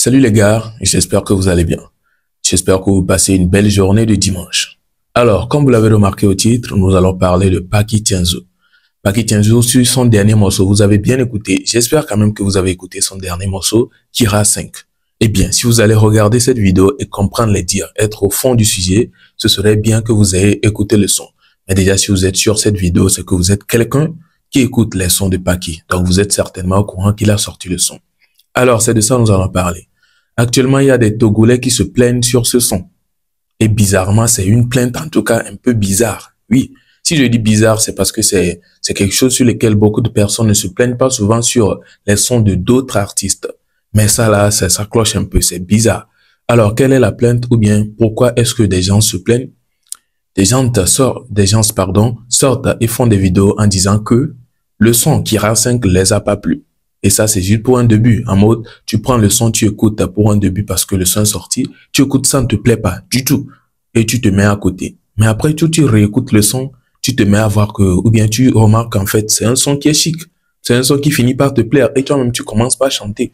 Salut les gars, j'espère que vous allez bien. J'espère que vous passez une belle journée de dimanche. Alors, comme vous l'avez remarqué au titre, nous allons parler de Paki Tienzo. Paki Tienzo, sur son dernier morceau, vous avez bien écouté. J'espère quand même que vous avez écouté son dernier morceau, Kira 5. Eh bien, si vous allez regarder cette vidéo et comprendre les dires, être au fond du sujet, ce serait bien que vous ayez écouté le son. Mais déjà, si vous êtes sur cette vidéo, c'est que vous êtes quelqu'un qui écoute les sons de Paki. Donc, vous êtes certainement au courant qu'il a sorti le son. Alors, c'est de ça que nous allons parler. Actuellement, il y a des Togolais qui se plaignent sur ce son. Et bizarrement, c'est une plainte en tout cas un peu bizarre. Oui, si je dis bizarre, c'est parce que c'est quelque chose sur lequel beaucoup de personnes ne se plaignent pas souvent sur les sons de d'autres artistes. Mais ça là, ça cloche un peu, c'est bizarre. Alors, quelle est la plainte ou bien pourquoi est-ce que des gens se plaignent? Des gens sortent et font des vidéos en disant que le son Kira 5 les a pas plu. Et ça, c'est juste pour un début. En mode, tu prends le son, tu écoutes pour un début parce que le son est sorti. Tu écoutes, ça ne te plaît pas du tout. Et tu te mets à côté. Mais après, tu réécoutes le son, tu te mets à voir que, ou bien tu remarques qu'en fait, c'est un son qui est chic. C'est un son qui finit par te plaire. Et toi-même, tu commences pas à chanter.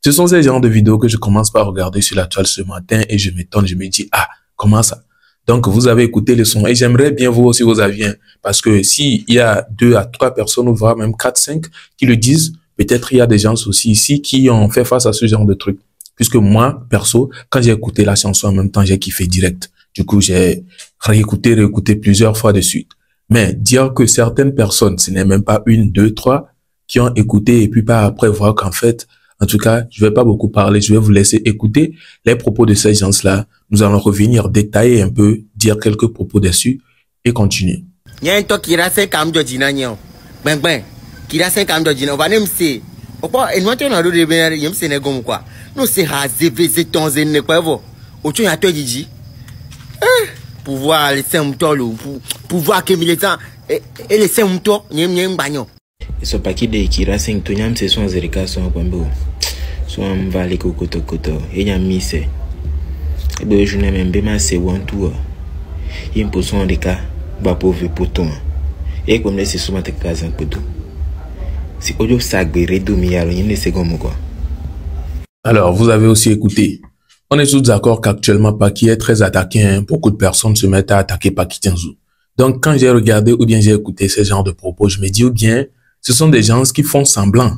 Ce sont ces genres de vidéos que je commence par regarder sur la toile ce matin et je m'étonne, je me dis, ah, comment ça? Donc, vous avez écouté le son et j'aimerais bien voir aussi vos avis. Parce que s'il y a 2 à 3 personnes ou voire même 4, 5 qui le disent, peut-être il y a des gens aussi ici qui ont fait face à ce genre de truc. Puisque moi, perso, quand j'ai écouté la chanson en même temps, j'ai kiffé direct. Du coup, j'ai réécouté plusieurs fois de suite. Mais dire que certaines personnes, ce n'est même pas 1, 2, 3, qui ont écouté et puis par après voir qu'en fait, en tout cas, je vais pas beaucoup parler, je vais vous laisser écouter les propos de ces gens-là. Nous allons revenir détailler un peu, dire quelques propos dessus et continuer. Il y a un truc qui reste comme de Dinagnon. Ben ben. Qui a 5 ans de dîner, on va même se. Pourquoi? Et nous, on a d'autres bénéfices, il y a un Sénégal, quoi. Nous, c'est rasé, c'est ton zéné, quoi, vous. Au tu as tout dit. Pouvoir les 5 moutons, pouvoir que les gens, et les 5 moutons, il y a un bagnon. Et ce paquet de Kira 5, tout le monde, c'est son zérika, son combo. Son valet, cocoto, et il y a mis, c'est. Et bien, je n'ai même pas c'est one tour. Il y a un peu son de cas, bah, pauvre poton. Et comme les c'est souvent tes cases un peu tout. Alors, vous avez aussi écouté. On est tous d'accord qu'actuellement, Paki est très attaqué. Beaucoup de personnes se mettent à attaquer Paki Tienzo. Donc, quand j'ai regardé ou bien j'ai écouté ce genre de propos, je me dis ou bien, ce sont des gens qui font semblant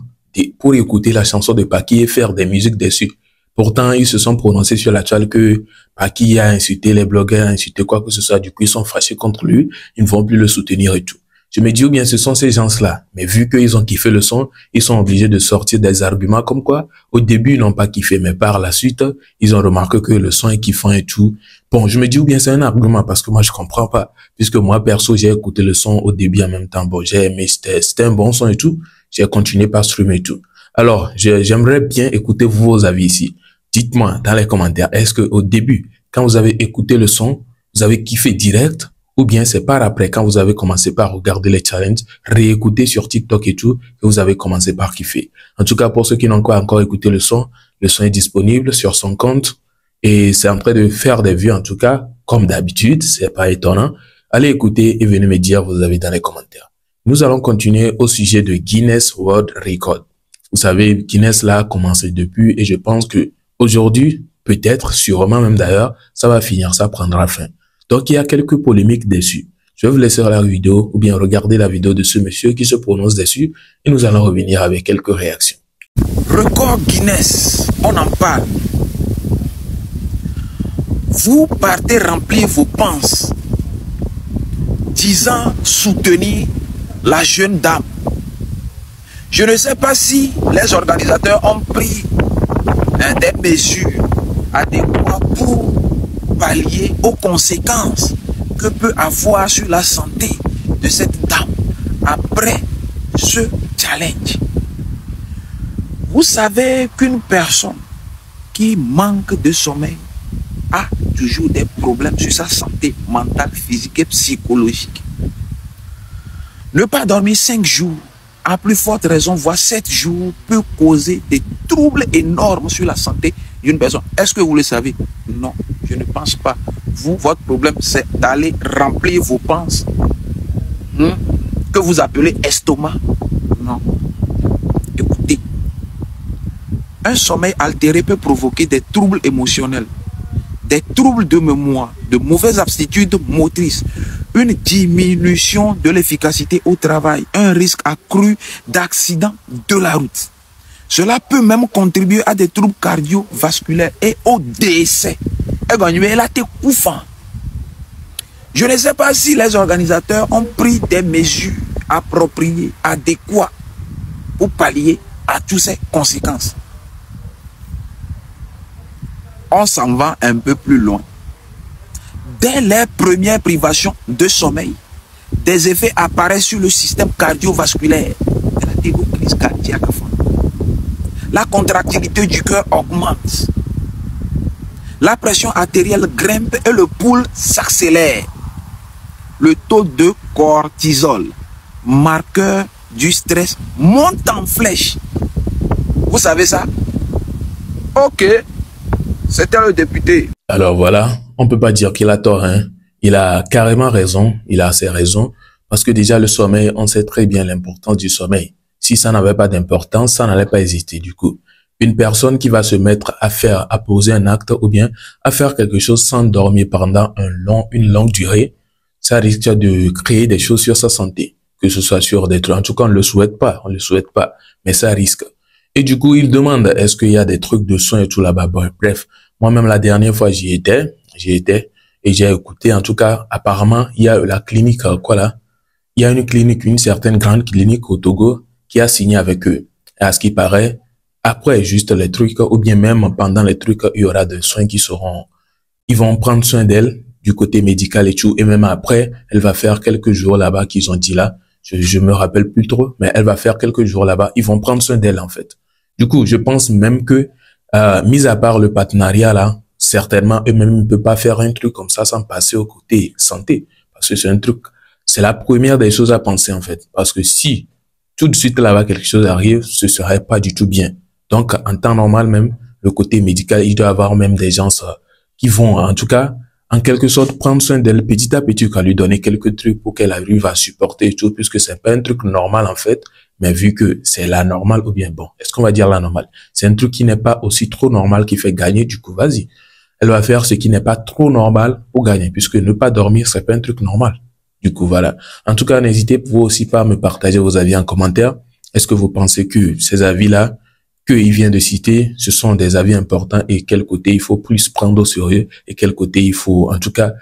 pour écouter la chanson de Paki et faire des musiques dessus. Pourtant, ils se sont prononcés sur la toile que Paki a insulté les blogueurs, a insulté quoi que ce soit. Du coup, ils sont fâchés contre lui. Ils ne vont plus le soutenir et tout. Je me dis, ou bien ce sont ces gens-là. Mais vu qu'ils ont kiffé le son, ils sont obligés de sortir des arguments comme quoi, au début, ils n'ont pas kiffé, mais par la suite, ils ont remarqué que le son est kiffant et tout. Bon, je me dis, ou bien c'est un argument parce que moi, je comprends pas. Puisque moi, perso, j'ai écouté le son au début en même temps. Bon, j'ai aimé, c'était un bon son et tout. J'ai continué par streamer et tout. Alors, j'aimerais bien écouter vos avis ici. Dites-moi dans les commentaires, est-ce que au début, quand vous avez écouté le son, vous avez kiffé direct? Ou bien c'est par après, quand vous avez commencé par regarder les challenges, réécouter sur TikTok et tout, que vous avez commencé par kiffer. En tout cas, pour ceux qui n'ont pas encore écouté le son est disponible sur son compte et c'est en train de faire des vues en tout cas, comme d'habitude, c'est pas étonnant. Allez écouter et venez me dire vos avis dans les commentaires. Nous allons continuer au sujet de Guinness World Record. Vous savez, Guinness là a commencé depuis et je pense que aujourd'hui, peut-être, sûrement même d'ailleurs, ça va finir, ça prendra fin. Donc, il y a quelques polémiques dessus. Je vais vous laisser la vidéo ou bien regarder la vidéo de ce monsieur qui se prononce dessus et nous allons revenir avec quelques réactions. Record Guinness, on en parle. Vous partez remplir vos penses, disant soutenir la jeune dame. Je ne sais pas si les organisateurs ont pris des mesures adéquates pour pallier aux conséquences que peut avoir sur la santé de cette dame après ce challenge. Vous savez qu'une personne qui manque de sommeil a toujours des problèmes sur sa santé mentale, physique et psychologique. Ne pas dormir 5 jours, à plus forte raison, voire 7 jours, peut causer des troubles énormes sur la santé d'une personne. Est-ce que vous le savez? Non, je ne pense pas. Vous, votre problème, c'est d'aller remplir vos penses que vous appelez estomac. Non. Écoutez, Un sommeil altéré peut provoquer des troubles émotionnels, des troubles de mémoire, de mauvaises aptitudes motrices, une diminution de l'efficacité au travail, un risque accru d'accident de la route. Cela peut même contribuer à des troubles cardiovasculaires et au décès. Je ne sais pas si les organisateurs ont pris des mesures appropriées, adéquates pour pallier à toutes ces conséquences. On s'en va un peu plus loin. Dès les premières privations de sommeil, des effets apparaissent sur le système cardiovasculaire. La contractilité du cœur augmente. La pression artérielle grimpe et le pouls s'accélère. Le taux de cortisol, marqueur du stress, monte en flèche. Vous savez ça? Ok, c'était le député. Alors voilà, on peut pas dire qu'il a tort, hein. Il a carrément raison, il a ses raisons, parce que déjà le sommeil, on sait très bien l'importance du sommeil. Si ça n'avait pas d'importance, ça n'allait pas exister du coup. Une personne qui va se mettre à poser un acte ou bien à faire quelque chose sans dormir pendant une longue durée, ça risque de créer des choses sur sa santé, que ce soit sur des trucs. En tout cas, on ne le souhaite pas, mais ça risque. Et du coup, il demande, est-ce qu'il y a des trucs de soins et tout là-bas? Bon, bref, moi-même la dernière fois, j'y étais et j'ai écouté. En tout cas, apparemment, il y a la clinique, il y a une clinique, une certaine grande clinique au Togo qui a signé avec eux. Et à ce qui paraît, après juste les trucs, ou bien même pendant les trucs, il y aura des soins ils vont prendre soin d'elle du côté médical et tout. Et même après, elle va faire quelques jours là-bas qu'ils ont dit là. Je me rappelle plus trop, mais elle va faire quelques jours là-bas. Ils vont prendre soin d'elle en fait. Du coup, je pense même que, mis à part le partenariat là, certainement eux-mêmes ne peuvent pas faire un truc comme ça sans passer au côté santé. Parce que c'est un truc, c'est la première des choses à penser en fait. Parce que si tout de suite là-bas quelque chose arrive, ce serait pas du tout bien. Donc, en temps normal même, le côté médical, il doit y avoir même des gens qui vont, en tout cas, en quelque sorte, prendre soin d'elle petit à petit, qu'à lui donner quelques trucs pour qu'elle arrive à supporter et tout, puisque c'est pas un truc normal en fait, mais vu que c'est la normale, ou bien bon, est-ce qu'on va dire la normale? C'est un truc qui n'est pas aussi trop normal qui fait gagner, du coup, vas-y. Elle va faire ce qui n'est pas trop normal pour gagner, puisque ne pas dormir, c'est pas un truc normal. Du coup, voilà. En tout cas, n'hésitez vous aussi pas à me partager vos avis en commentaire. Est-ce que vous pensez que ces avis-là, qu'il vient de citer, ce sont des avis importants et quel côté il faut plus prendre au sérieux et quel côté il faut, en tout cas,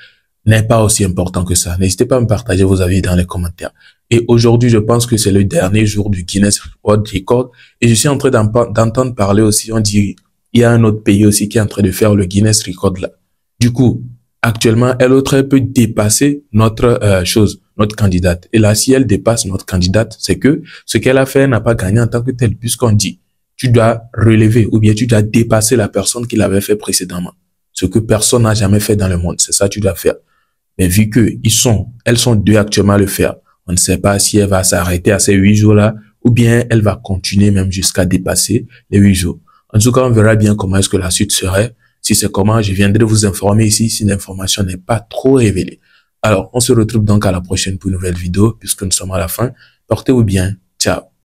n'est pas aussi important que ça. N'hésitez pas à me partager vos avis dans les commentaires. Et aujourd'hui, je pense que c'est le dernier jour du Guinness World Record et je suis en train d'entendre parler aussi, on dit, il y a un autre pays aussi qui est en train de faire le Guinness Record là. Du coup, actuellement, elle peut dépasser notre notre candidate. Et là, si elle dépasse notre candidate, c'est que ce qu'elle a fait, elle n'a pas gagné en tant que telle, puisqu'on dit, tu dois relever ou bien tu dois dépasser la personne qui l'avait fait précédemment. Ce que personne n'a jamais fait dans le monde, c'est ça que tu dois faire. Mais vu que elles sont deux actuellement à le faire, on ne sait pas si elle va s'arrêter à ces 8 jours-là ou bien elle va continuer même jusqu'à dépasser les 8 jours. En tout cas, on verra bien comment est-ce que la suite serait. Si c'est comment, je viendrai vous informer ici si l'information n'est pas trop révélée. Alors, on se retrouve donc à la prochaine pour une nouvelle vidéo puisque nous sommes à la fin. Portez-vous bien. Ciao.